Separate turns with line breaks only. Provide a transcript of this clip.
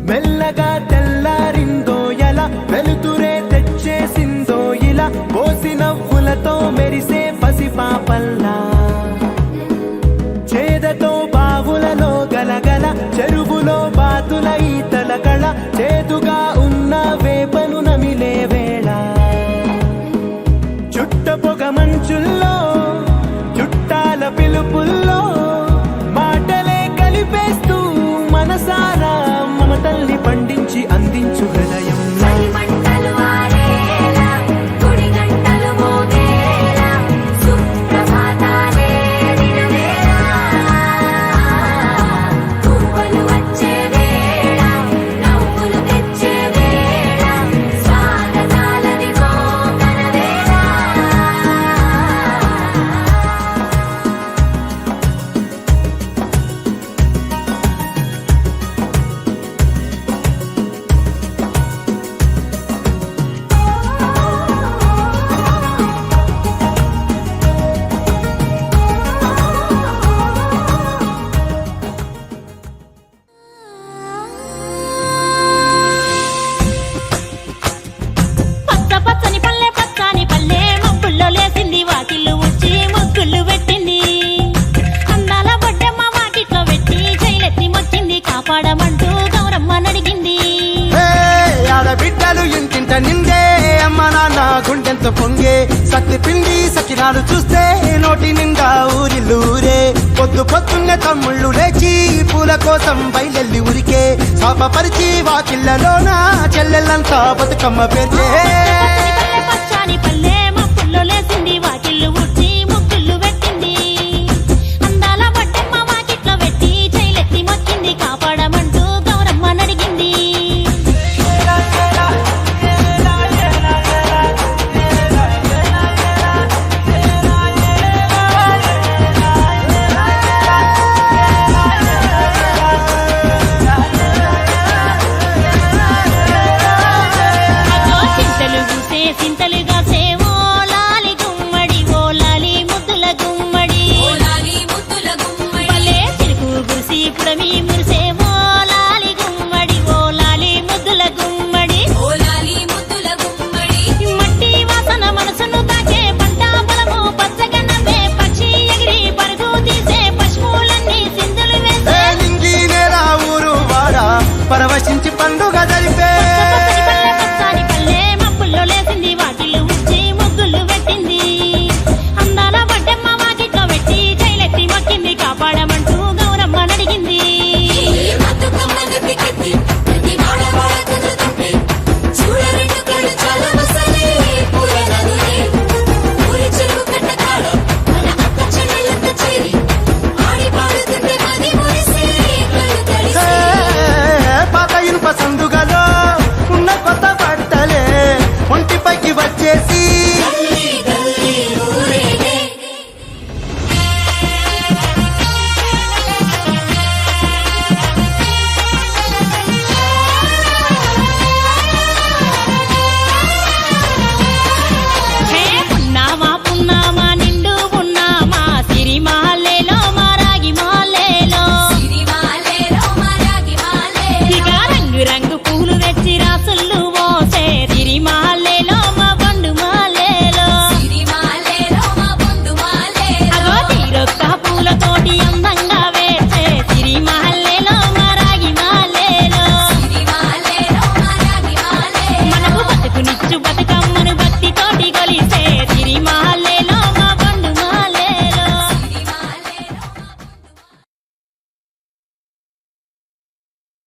మెల్లగా తెల్లారిందో ఎలా వెలుతురే తెచ్చేసిందో ఇలా పోసి నవ్వులతో మెరిసే పసిపాపల్లా చేదతో బావులలో గలగల చెరువులో బాతుల ఈతల కళ చేదుగా ఉన్న వేపను నమిలే వేళ చుట్ట పొగ మంచుల్లో చుట్టాల పిలుపుల్లో మాటలే కలిపేస్తూ మనసారా మమతల్ని పండించి అందించు హృదయం
నిండే అమ్మ నాన్న గుండెంతో పొంగే సత్తి పిండి సకినాలు చూస్తే నోటి నిండా ఊరిల్లూరే పొద్దు పొద్దున్నే తమ్ముళ్ళు లేచి పూల కోసం బయలెల్లి ఉరికే శాపపరిచి వాకిళ్లలోన చెల్లెళ్ళంతా బతుకమ్మ పేర్చే పరవశించి పండుగ